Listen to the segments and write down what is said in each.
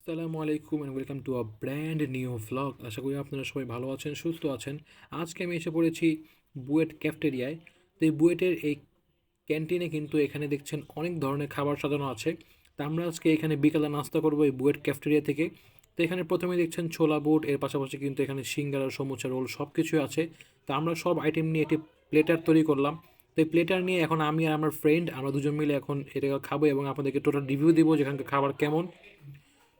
আসসালামু আলাইকুম and welcome to a brand new vlog. আশা করি আপনারা সবাই ভালো আছেন, সুস্থ আছেন। আজকে আমি এসে পড়েছি বুয়েট ক্যাফটেরিয়ায়। তো এই বুয়েটের এই ক্যান্টিনে কিন্তু এখানে দেখছেন অনেক ধরনের খাবার সাজানো আছে। তা আমরা আজকে এখানে বিকালে নাস্তা করবো এই বুয়েট ক্যাফটেরিয়া থেকে। তো এখানে প্রথমে দেখছেন ছোলা বুট, এর পাশাপাশি কিন্তু এখানে সিঙ্গারা, সমুচা, রোল সব কিছুই আছে। তো আমরা সব আইটেম নিয়ে একটি প্লেটার তৈরি করলাম। তো এই প্লেটার নিয়ে এখন আমি আর আমার ফ্রেন্ড আমরা দুজন মিলে এখন এটা খাবো এবং আপনাদেরকে টোটাল রিভিউ দিব যে এখানকার খাবার কেমন।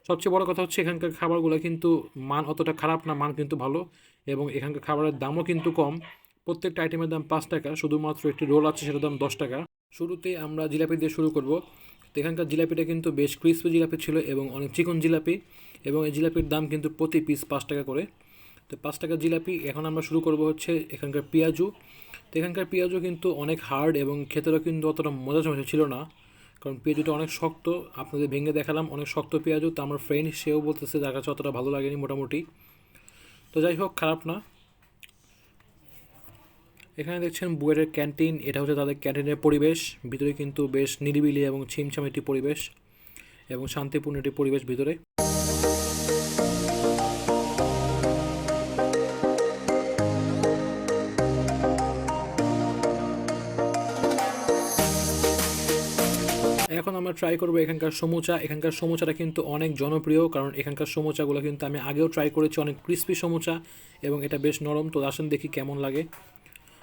সবচেয়ে বড় কথা হচ্ছে এখানকার খাবারগুলো কিন্তু মান অতটা খারাপ না, মান কিন্তু ভালো এবং এখানকার খাবারের দামও কিন্তু কম। প্রত্যেকটা আইটেমের দাম 5 টাকা, শুধুমাত্র একটি রোল আছে সেটার দাম 10 টাকা। শুরুতেই আমরা জিলাপি দিয়ে শুরু করব। তো এখানকার জিলাপিটা কিন্তু বেশ ক্রিসপি জিলাপি ছিল এবং অনেক চিকন জিলাপি, এবং এই জিলাপির দাম কিন্তু প্রতি পিস 5 টাকা করে। তো 5 টাকার জিলাপি। এখন আমরা শুরু করব হচ্ছে এখানকার পেঁয়াজু। তো এখানকার পেঁয়াজু কিন্তু অনেক হার্ড এবং খেতেও কিন্তু অতটা মজা ছিল না, কারণ পেঁয়াজুটা অনেক শক্ত। আপনাদের ভেঙে দেখালাম অনেক শক্ত পেঁয়াজু। তো আমার ফ্রেন্ড সেও বলতেছে যার কাছে অতটা ভালো লাগেনি মোটামুটি। তো যাই হোক, খারাপ না। এখানে দেখছেন বুয়েটের ক্যান্টিন, এটা হচ্ছে তাদের ক্যান্টিনের পরিবেশ। ভিতরে কিন্তু বেশ নিরিবিলি এবং ছিমছাম একটি পরিবেশ এবং শান্তিপূর্ণ একটি পরিবেশ ভিতরে। এখন আমরা ট্রাই করবো এখানকার সমুচা। এখানকার সমুচাটা কিন্তু অনেক জনপ্রিয়, কারণ এখানকার সমুচাগুলো কিন্তু আমি আগেও ট্রাই করেছি, অনেক ক্রিস্পি সমুচা এবং এটা বেশ নরম। তো আসেন দেখি কেমন লাগে।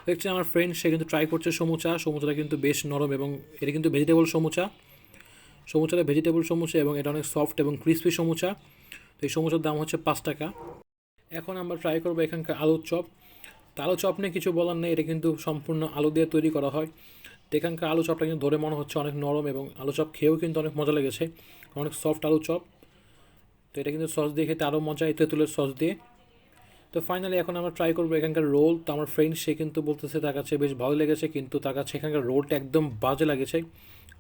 দেখছি আমার ফ্রেন্ড সে কিন্তু ট্রাই করছে সমুচা। সমুচাটা কিন্তু বেশ নরম এবং এটা কিন্তু ভেজিটেবল সমুচা। সমুচাটা ভেজিটেবল সমুচা এবং এটা অনেক সফট এবং ক্রিস্পি সমুচা। তো এই সমুচার দাম হচ্ছে 5 টাকা। এখন আমরা ট্রাই করবো এখানকার আলুর চপ। তো আলু চপ নিয়ে কিছু বলার নেই, এটা কিন্তু সম্পূর্ণ আলু দিয়ে তৈরি করা হয়। তো এখানকার আলু চপটা কিন্তু ধরে মনে হচ্ছে অনেক নরম এবং আলু চপ খেয়েও কিন্তু অনেক মজা লেগেছে, অনেক সফট আলু চপ। তো এটা কিন্তু সস দিয়ে খেতে আরও মজা, এই তেঁতুলের সস দিয়ে। তো ফাইনালি এখন আমরা ট্রাই করবো এখানকার রোল। তো আমার ফ্রেন্ড সে কিন্তু বলতেছে তার কাছে বেশ ভালো লেগেছে, কিন্তু তার কাছে এখানকার রোলটা একদম বাজে লাগেছে,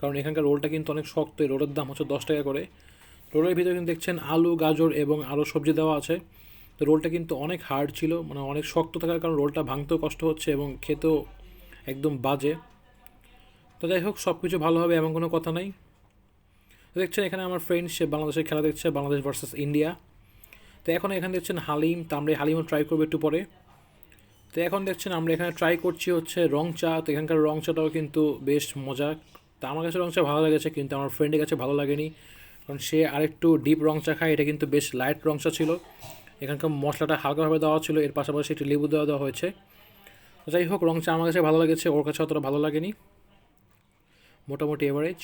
কারণ এখানকার রোলটা কিন্তু অনেক শক্ত। এই রোলের দাম হচ্ছে 10 টাকা করে। রোলের ভিতরে কিন্তু দেখছেন আলু, গাজর এবং আরও সবজি দেওয়া আছে। তো রোলটা কিন্তু অনেক হার্ড ছিল, মানে অনেক শক্ত থাকার কারণ রোলটা ভাঙতেও কষ্ট হচ্ছে এবং খেতেও একদম বাজে। তো যাই হোক, সব কিছু ভালো হবে এমন কোনো কথা নাই। দেখছেন এখানে আমার ফ্রেন্ড সে বাংলাদেশের খেলা দেখছে, বাংলাদেশ ভার্সেস ইন্ডিয়া। তো এখন এখানে দেখছেন হালিম। তো আমরা এই হালিমও ট্রাই করবো একটু পরে। তো এখন দেখছেন আমরা এখানে ট্রাই করছি হচ্ছে রং চা। তো এখানকার রং চাটাও কিন্তু বেশ মজা। তো আমার কাছে রং চা ভালো লেগেছে, কিন্তু আমার ফ্রেন্ডের কাছে ভালো লাগেনি, কারণ সে আরেকটু ডিপ রং চা খায়। এটা কিন্তু বেশ লাইট রং চা ছিল। এখানকার মশলাটা হালকাভাবে দেওয়া ছিল, এর পাশাপাশি একটু লেবু দেওয়া হয়েছে। তো যাই হোক, রং চা আমার কাছে ভালো লেগেছে, ওর কাছে অতটা ভালো লাগেনি, মোটামুটি এভারেজ।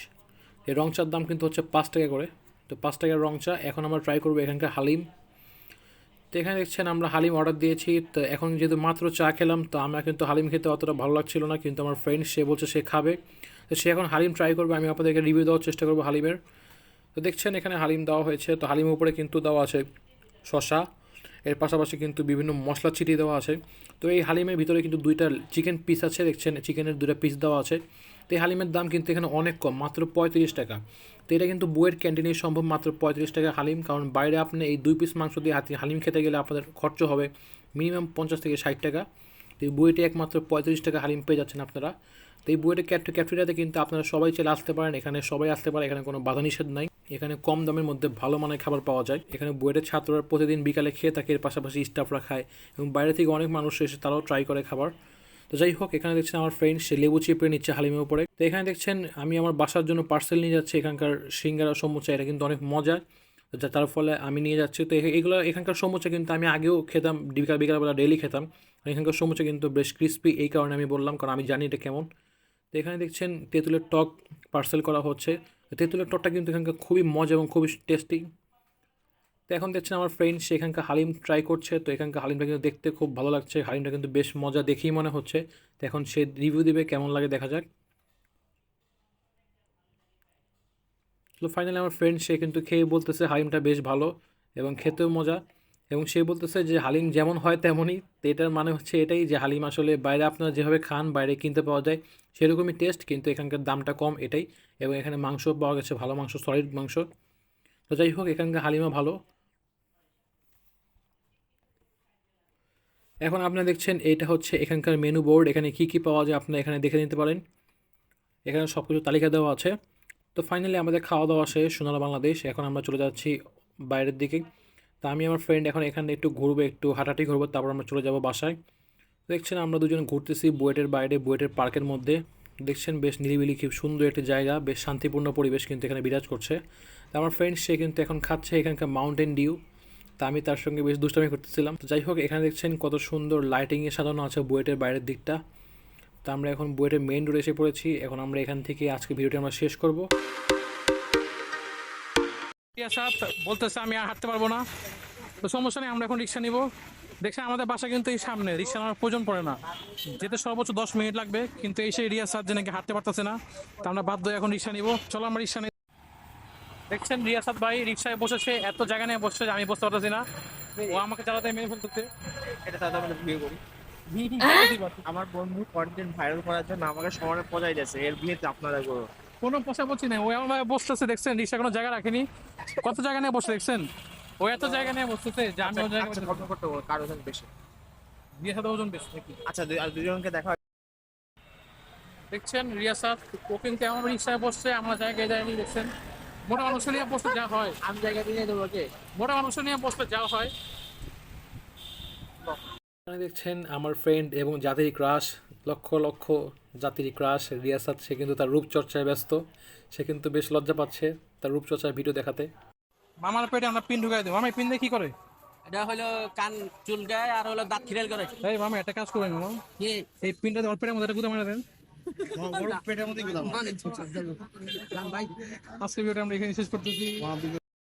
এই রং চার দাম কিন্তু হচ্ছে 5 টাকা করে। তো 5 টাকার রং চা। এখন আমরা ট্রাই করবো এখানকার হালিম। তো এখানে দেখছেন আমরা হালিম অর্ডার দিয়েছি। তো এখন যেহেতু মাত্র চা খেলাম, তো আমরা কিন্তু হালিম খেতে অতটা ভালো লাগছিল না, কিন্তু আমার ফ্রেন্ড সে বলছে সে খাবে। তো সে এখন হালিম ট্রাই করবে, আমি আপনাদেরকে রিভিউ দেওয়ার চেষ্টা করবো হালিমের। তো দেখছেন এখানে হালিম দেওয়া হয়েছে। তো হালিমের উপরে কিন্তু দেওয়া আছে শশা, এর পাশাপাশি কিন্তু বিভিন্ন মশলা ছিটিয়ে দেওয়া আছে। তো এই হালিমের ভিতরে কিন্তু দুইটা চিকেন পিস আছে, দেখছেন চিকেনের দুইটা পিস দেওয়া আছে। তো এই হালিমের দাম কিন্তু এখানে অনেক কম, মাত্র 35 টাকা। তো এটা কিন্তু বুয়েট ক্যান্টিনেই সম্ভব, মাত্র 35 টাকা হালিম, কারণ বাইরে আপনি এই 2 পিস মাংস দিয়ে হালিম খেতে গেলে আপনাদের খরচ হবে মিনিমাম 50 থেকে 60 টাকা। তো এই বুয়েটে একমাত্র 35 টাকা হালিম পেয়ে যাচ্ছেন আপনারা। তো এই বুয়েটের ক্যাফটেরিয়াতে কিন্তু আপনারা সবাই চলে আসতে পারেন, এখানে সবাই আসতে পারে, এখানে কোনো বাধা নিষেধ নাই। এখানে কম দামের মধ্যে ভালো মানের খাবার পাওয়া যায়। এখানে বুয়েটের ছাত্ররা প্রতিদিন বিকালে খেয়ে থাকে, এর পাশাপাশি স্টাফরা খায় এবং বাইরে থেকে অনেক মানুষ এসে তারাও ট্রাই করে খাবার। তো যাই হোক, এখানে দেখছেন আমার ফ্রেন্ড সে লেবু চিপড়ে নিচ্ছে হালিমের উপরে। তো এখানে দেখছেন আমি আমার বাসার জন্য পার্সেল নিয়ে যাচ্ছি এখানকার সিঙ্গারা সমুচা, এটা কিন্তু অনেক মজা, তার ফলে আমি নিয়ে যাচ্ছি। তো এগুলো এখানকার সমুচা কিন্তু আমি আগেও খেতাম, বিকালবেলা ডেইলি খেতাম। এখানকার সমুচা কিন্তু বেশ ক্রিস্পি, এই কারণে আমি বললাম, কারণ আমি জানি এটা কেমন। তো এখানে দেখছেন তেঁতুলের টক পার্সেল করা হচ্ছে। তেঁতুলের টকটা কিন্তু এখানকার খুবই মজা এবং খুবই টেস্টি। তো এখন দেখছেন আমার ফ্রেন্ড সে এখানকার হালিম ট্রাই করছে। তো এখানকার হালিমটা কিন্তু দেখতে খুব ভালো লাগছে, হালিমটা কিন্তু বেশ মজা দেখেই মনে হচ্ছে। তো এখন সে রিভিউ দিবে, কেমন লাগে দেখা যাক। তো ফাইনালি আমার ফ্রেন্ড সে কিন্তু খেয়ে বলতেছে হালিমটা বেশ ভালো এবং খেতেও মজা, এবং সে বলতেছে যে হালিম যেমন হয় তেমনই। তো এটার মানে হচ্ছে এটাই যে হালিম আসলে বাইরে আপনারা যেভাবে খান বাইরে কিনতে পাওয়া যায় সেরকমই টেস্ট, কিন্তু এখানকার দামটা কম এটাই। এবং এখানে মাংস পাওয়া গেছে, ভালো মাংস, সলিড মাংস। তো যাই হোক, এখানকার হালিমা ভালো। এখন আপনারা দেখছেন এটা হচ্ছে এখানকার মেনু বোর্ড, এখানে কী কী পাওয়া যায় আপনারা এখানে দেখে নিতে পারেন, এখানে সব কিছু তালিকা দেওয়া আছে। তো ফাইনালি আমাদের খাওয়া দাওয়া শেষ সোনালা বাংলাদেশ। এখন আমরা চলে যাচ্ছি বাইরের দিকে। তা আমি আমার ফ্রেন্ড এখন এখানে একটু ঘুরবো, একটু হাঁটাহাঁটি ঘুরবো, তারপর আমরা চলে যাব বাসায়। দেখছেন আমরা দুজন ঘুরতেছি বুয়েটের বাইরে, বুয়েটের পার্কের মধ্যে। দেখছেন বেশ নিরিবিলি, খুব সুন্দর একটি জায়গা, বেশ শান্তিপূর্ণ পরিবেশ কিন্তু এখানে বিরাজ করছে। তা আমার ফ্রেন্ড সে কিন্তু এখন খাচ্ছে এখানকার মাউন্টেন ডিউ। তা আমি তার সঙ্গে বেশ দুষ্টামি করতেছিলাম। তো যাই হোক, এখানে দেখছেন কত সুন্দর লাইটিংয়ে সাজানো আছে বুয়েটের বাইরের দিকটা। তো আমরা এখন বুয়েটের মেইন রোডে এসে পড়েছি। এখন আমরা এখান থেকে আজকে ভিডিওটি আমরা শেষ করব। বলতেছে আমি আর হাঁটতে পারবো না, তো সমস্যা নেই, আমরা এখন রিক্সা নিব। দেখছেন আমাদের বাসা কিন্তু এই সামনে, রিক্সা নেওয়ার প্রয়োজন পড়ে না, যেতে সর্বোচ্চ 10 মিনিট লাগবে। কিন্তু এই সেই রিয়া স্যার যে নাকি হাঁটতে পারতেছে না, তা আমরা বাধ্য হয়ে এখন রিক্সা নিব। চলো আমরা রিক্সা নিই। দেখছেন রিয়াসাদ ভাই রিক্সায় বসেছে, এত জায়গা নিয়ে বসছে যে আমি বসতে পারতেছি না, ও আমাকে চালাতে মেরে ফেলতেছে। এটা তাহলে আমরা বিয়ে করি। আমার বন্ধু কন্টেন্ট ভাইরাল করার জন্য আমাকে সমানে পজাই দিয়েছে, এর বিয়েতে আপনারা করো। কোনো পয়সা বলছি না, ও আমার ভাই বসতেছে, দেখছেন রিক্সা কোনো জায়গা রাখেনি, কত জায়গা নিয়ে বসে দেখছেন, ও এত জায়গা নিয়ে বসতেছে যে আমি ও জায়গা কত করতে বলো, কার ওজন বেশি? রিয়াসাদ ওজন বেশি নাকি? আচ্ছা আর দুজনকে দেখা। দেখছেন রিয়াসাদ, ও কিন্তু আমার রিক্সায় বসছে, আমার জায়গায় যায়নি। দেখছেন মোটা মানুষ নিয়ে বসতে যা হয়, আমি জায়গা দিয়ে দেবো কে? মোটা মানুষ নিয়ে বসতে যা হয়। এখানে দেখছেন আমার ফ্রেন্ড এবং জাতির ক্রাশ, লক্ষ লক্ষ জাতির ক্রাশ রিয়াসাত, সে কিন্তু তার রূপচর্চায় ব্যস্ত। সে কিন্তু বেশ লজ্জা পাচ্ছে তার রূপচর্চার ভিডিও দেখাতে। মামার পেটে আমরা পিন ঢুকাই দেবো। মামা পিন দিয়ে কি করে? এটা হলো কান চুলকায় আর হলো দাঁত খিরেল করে। এই মামা একটা কাজ করেন মামা, কি এই পিনটা ওর পেটের মধ্যে গুঁতো মারা দেন। পেটের মধ্যে ভাই আজকে ভিডিওটা আমরা এখানে শেষ করতেছি।